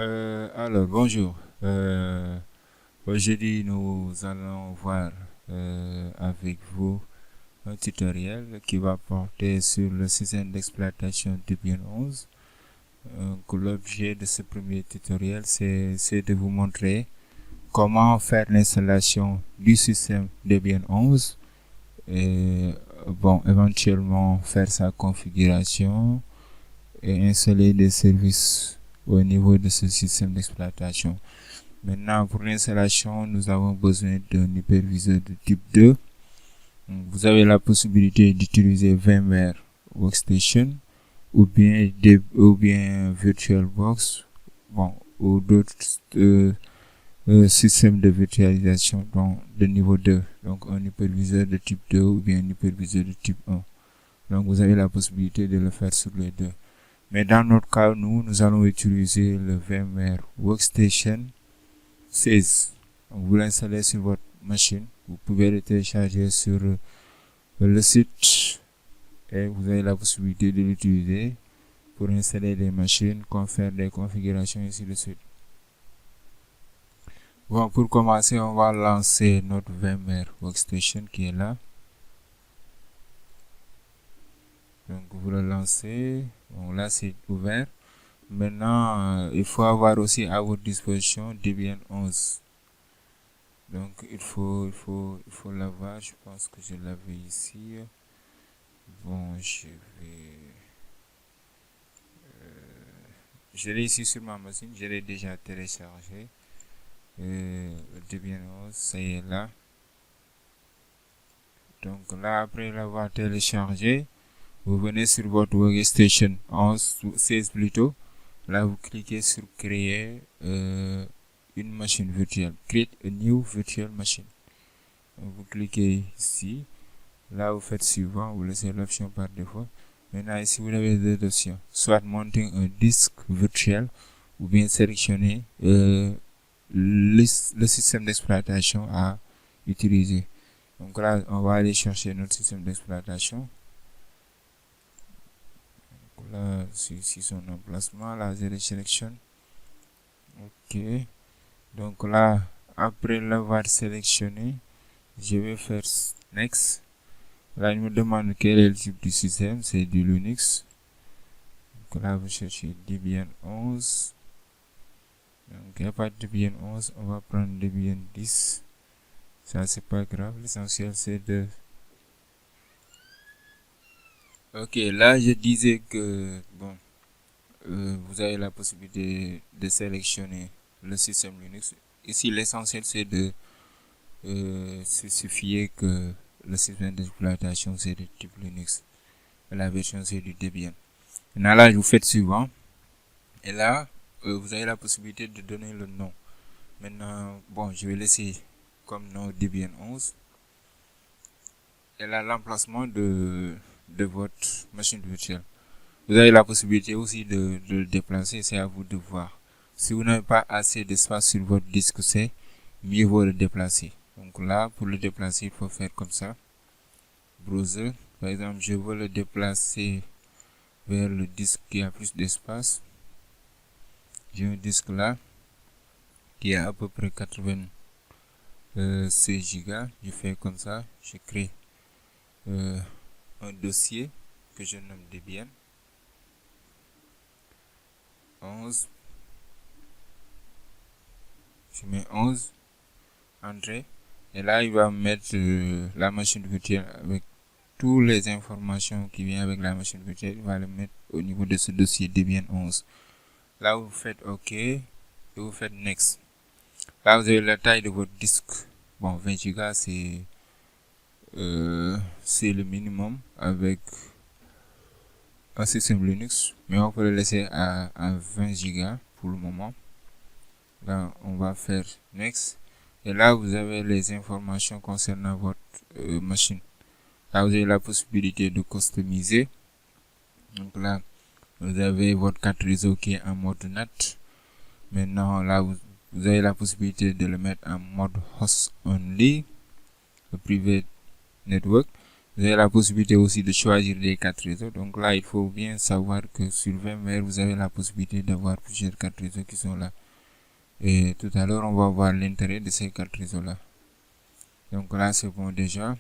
Alors, bonjour. Aujourd'hui, nous allons voir avec vous un tutoriel qui va porter sur le système d'exploitation Debian 11. Donc, l'objet de ce premier tutoriel, c'est de vous montrer comment faire l'installation du système Debian 11 et éventuellement faire sa configuration et installer des services au niveau de ce système d'exploitation. Maintenant, pour l'installation, nous avons besoin d'un hyperviseur de type 2. Donc, vous avez la possibilité d'utiliser VMware Workstation ou bien VirtualBox, ou d'autres systèmes de virtualisation de niveau 2. Donc, un hyperviseur de type 2 ou bien un hyperviseur de type 1. Donc, vous avez la possibilité de le faire sur les deux. Mais dans notre cas, nous allons utiliser le VMware Workstation 16. Donc, vous l'installez sur votre machine. Vous pouvez le télécharger sur le site et vous avez la possibilité de l'utiliser pour installer des machines, faire des configurations et ainsi de suite. Bon, pour commencer, on va lancer notre VMware Workstation qui est là. Donc, vous le lancez. Bon, là, c'est ouvert. Maintenant, il faut avoir aussi à votre disposition Debian 11. Donc, il faut l'avoir. Je pense que je l'avais ici. Bon, je l'ai ici sur ma machine. Je l'ai déjà téléchargé. Debian 11, ça y est là. Donc là, après l'avoir téléchargé, vous venez sur votre Workstation 11, 16 plutôt. Là, vous cliquez sur créer une machine virtuelle. Create a new virtual machine. Donc, vous cliquez ici. Là, vous faites suivant. Vous laissez l'option par défaut. Maintenant, ici, vous avez deux options. Soit monter un disque virtuel ou bien sélectionner le système d'exploitation à utiliser. Donc là, on va aller chercher notre système d'exploitation. Là, c'est ici son emplacement. Là, je le sélectionne. OK. Donc là, après l'avoir sélectionné, je vais faire Next. Là, il me demande quel est le type du système. C'est du Linux. Donc là, vous cherchez Debian 11. Donc, il n'y a pas de Debian 11. On va prendre Debian 10. Ça, c'est pas grave. L'essentiel, c'est de... Ok, là, je disais que, bon, vous avez la possibilité de sélectionner le système Linux. Ici, l'essentiel, c'est de spécifier que le système d'exploitation, c'est de type Linux. Et la version, c'est du Debian. Maintenant, là, vous faites suivant. Et là, vous avez la possibilité de donner le nom. Maintenant, bon, je vais laisser comme nom Debian 11. Et là, l'emplacement de votre machine virtuelle. Vous avez la possibilité aussi de le déplacer, c'est à vous de voir. Si vous n'avez pas assez d'espace sur votre disque C, mieux vaut le déplacer. Donc là, pour le déplacer, il faut faire comme ça. Browser. Par exemple, je veux le déplacer vers le disque qui a plus d'espace. J'ai un disque là qui a à peu près 96 Go. Je fais comme ça. Je crée un dossier que je nomme Debian 11. Je mets 11. Entrée. Et là, il va mettre la machine virtuelle avec toutes les informations qui viennent avec la machine virtuelle. Il va le mettre au niveau de ce dossier Debian 11. Là, vous faites OK et vous faites Next. Là, vous avez la taille de votre disque. Bon, 20 Go, c'est le minimum avec un système Linux. Mais on peut le laisser à 20 Go pour le moment. Là, on va faire Next. Et là, vous avez les informations concernant votre machine. Là, vous avez la possibilité de customiser. Donc là, vous avez votre carte réseau qui est en mode NAT. Maintenant, là, vous avez la possibilité de le mettre en mode host only, le private network. Vous avez la possibilité aussi de choisir les 4 réseaux. Donc là, il faut bien savoir que sur VMware, vous avez la possibilité d'avoir plusieurs 4 réseaux qui sont là. Et tout à l'heure, on va voir l'intérêt de ces 4 réseaux-là. Donc là, c'est bon déjà.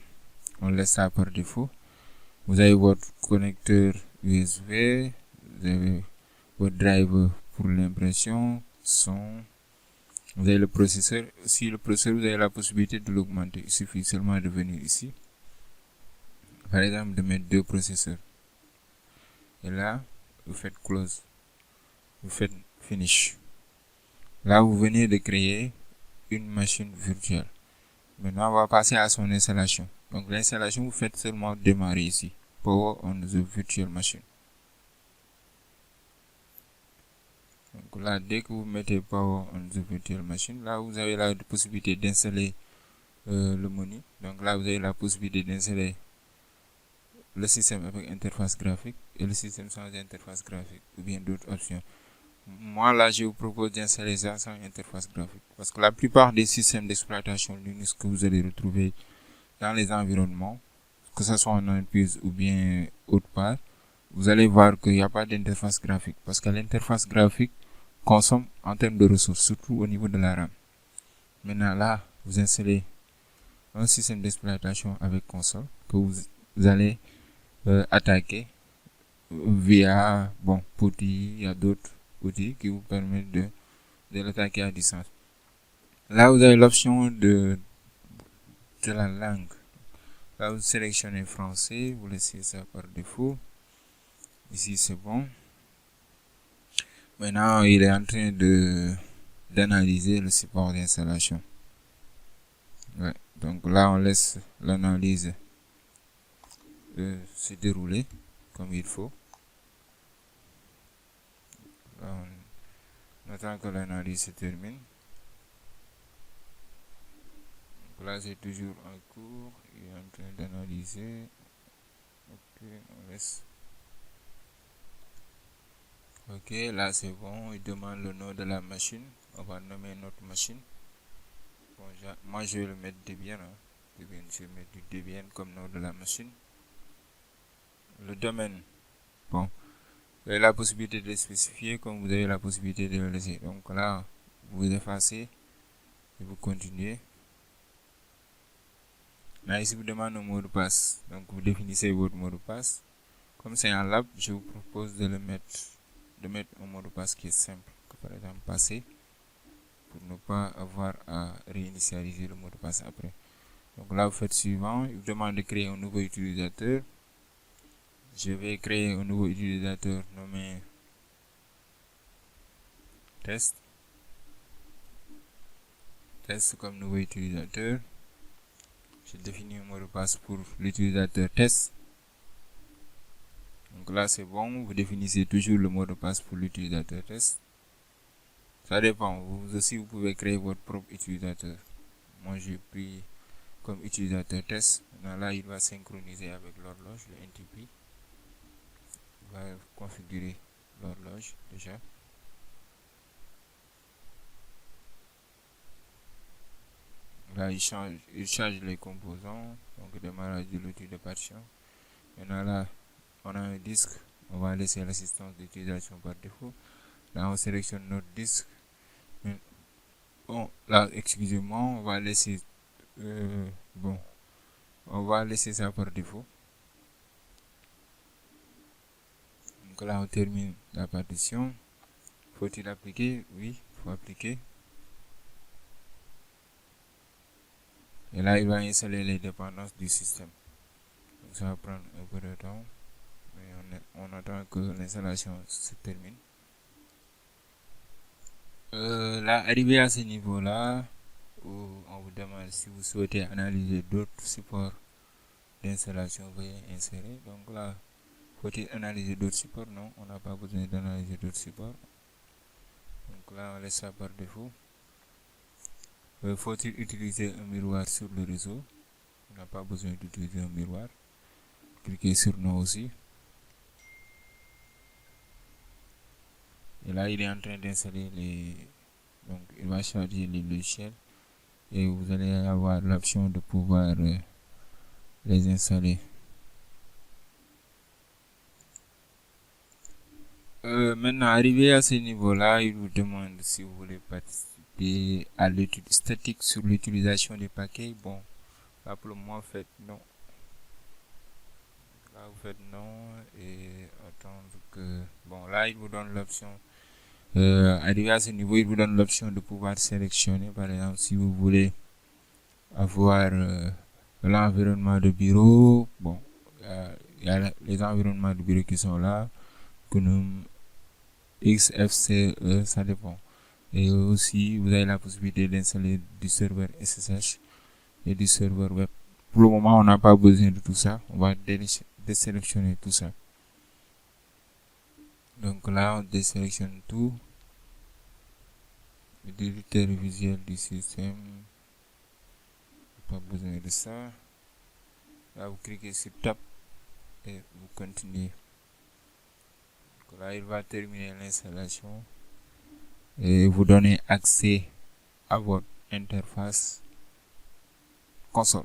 On laisse ça par défaut. Vous avez votre connecteur USB. Vous avez votre driver pour l'impression, son. Vous avez le processeur. Si le processeur, vous avez la possibilité de l'augmenter. Il suffit seulement de venir ici. Par exemple, de mettre 2 processeurs. Et là, vous faites close. Vous faites finish. Là, vous venez de créer une machine virtuelle. Maintenant, on va passer à son installation. Donc, l'installation, vous faites seulement démarrer ici. Power on the virtual machine. Donc là, dès que vous mettez Power on the virtual machine, là, vous avez la possibilité d'installer le menu. Donc là, vous avez la possibilité d'installer le système avec interface graphique et le système sans interface graphique, ou bien d'autres options. Moi, là, je vous propose d'installer ça sans interface graphique. Parce que la plupart des systèmes d'exploitation Linux que vous allez retrouver dans les environnements, que ce soit en entreprise ou bien autre part, vous allez voir qu'il n'y a pas d'interface graphique. Parce que l'interface graphique consomme en termes de ressources, surtout au niveau de la RAM. Maintenant, là, vous installez un système d'exploitation avec console que vous allez attaquer via, bon, PuTTY, il y a d'autres outils qui vous permettent de l'attaquer à distance. Là, vous avez l'option de la langue. Là, vous sélectionnez français, vous laissez ça par défaut. Ici, c'est bon. Maintenant, il est en train d'analyser le support d'installation. Ouais. Donc là, on laisse l'analyse se dérouler comme il faut. Là, on attend que l'analyse se termine. Donc là, c'est toujours en cours. Il est en train d'analyser. Ok, on laisse. Ok, là c'est bon. Il demande le nom de la machine. On va nommer notre machine. Bon, moi, je vais le mettre Debian. Hein. Debian, je vais mettre du Debian comme nom de la machine. Le domaine. Bon, vous avez la possibilité de le spécifier comme vous avez la possibilité de le laisser. Donc là, vous effacez et vous continuez. Là, ici, vous demande un mot de passe. Donc, vous définissez votre mot de passe. Comme c'est un lab, je vous propose de mettre un mot de passe qui est simple. Par exemple, passer. Pour ne pas avoir à réinitialiser le mot de passe après. Donc là, vous faites suivant. Il vous demande de créer un nouveau utilisateur. Je vais créer un nouveau utilisateur nommé test. Test comme nouveau utilisateur. Je définis un mot de passe pour l'utilisateur test. Donc là, c'est bon. Vous définissez toujours le mot de passe pour l'utilisateur test. Ça dépend. Vous aussi, vous pouvez créer votre propre utilisateur. Moi, j'ai pris comme utilisateur test. Maintenant, là, il va synchroniser avec l'horloge, le NTP. Il va configurer l'horloge déjà. Là, il charge les composants. Donc, démarrage de l'outil de partition. Maintenant, là, on a un disque. On va laisser l'assistance d'utilisation par défaut. Là, on sélectionne notre disque. Bon, là, excusez-moi, on va laisser bon, on va laisser ça par défaut. Donc là, on termine la partition. Faut-il appliquer? Oui, il faut appliquer. Et là, il va installer les dépendances du système. Donc ça va prendre un peu de temps. Mais on attend que l'installation se termine. Là, arrivé à ce niveau-là, où on vous demande si vous souhaitez analyser d'autres supports d'installation, veuillez insérer. Donc là, faut-il analyser d'autres supports? Non, on n'a pas besoin d'analyser d'autres supports. Donc là, on laisse ça par défaut. Faut-il utiliser un miroir sur le réseau? On n'a pas besoin d'utiliser un miroir. Cliquez sur non aussi. Et là, il est en train d'installer les... Donc, il va charger les logiciels. Et vous allez avoir l'option de pouvoir les installer. Maintenant, arrivé à ce niveau-là, il vous demande si vous voulez participer à l'étude statique sur l'utilisation des paquets. Bon, là pour le moment, faites non. Là, vous faites non et attendre que... Bon, là, il vous donne l'option. Arrivé à ce niveau, il vous donne l'option de pouvoir sélectionner. Par exemple, si vous voulez avoir l'environnement de bureau. Bon, il y a les environnements de bureau qui sont là. GNOME, XFCE, ça dépend. Et aussi, vous avez la possibilité d'installer du serveur SSH et du serveur web. Pour le moment, on n'a pas besoin de tout ça. On va désélectionner tout ça. Donc là, on désélectionne tout. Le directeur visuel du système. Pas besoin de ça. Là, vous cliquez sur Tab et vous continuez. Donc là, il va terminer l'installation et vous donner accès à votre interface console.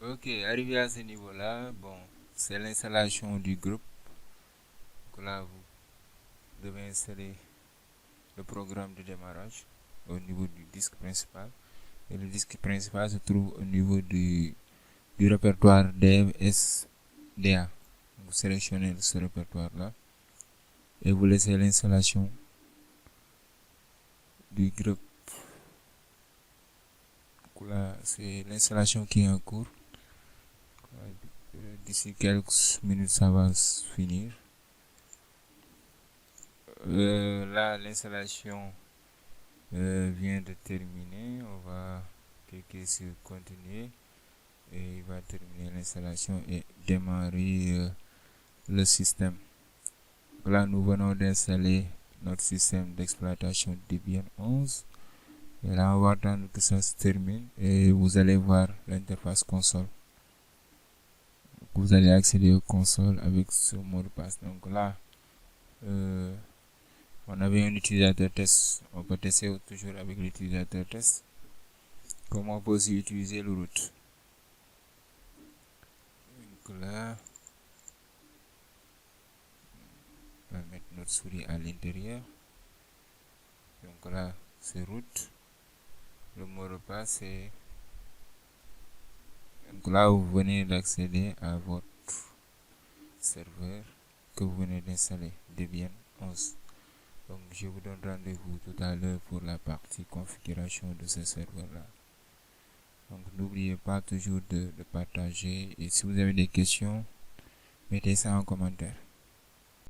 Ok, arrivé à ce niveau-là, bon, c'est l'installation du groupe. Donc là, vous devez installer le programme de démarrage au niveau du disque principal. Et le disque principal se trouve au niveau du répertoire DevSDA. Vous sélectionnez ce répertoire-là et vous laissez l'installation du groupe. Là, c'est l'installation qui est en cours. D'ici quelques minutes, ça va finir. Là, l'installation vient de terminer. On va cliquer sur continuer et il va terminer l'installation et démarrer le système. Là, nous venons d'installer notre système d'exploitation Debian 11. Et là, on va attendre que ça se termine et vous allez voir l'interface console. Vous allez accéder aux consoles avec ce mot de passe. Donc là, on avait un utilisateur test. On peut tester toujours avec l'utilisateur test. Comment on peut aussi utiliser le root. Donc là, on va mettre notre souris à l'intérieur. Donc là, c'est root. Le mot de passe c'est... Donc là, vous venez d'accéder à votre serveur que vous venez d'installer, Debian 11. Donc je vous donne rendez-vous tout à l'heure pour la partie configuration de ce serveur-là. Donc n'oubliez pas toujours de partager et si vous avez des questions, mettez ça en commentaire.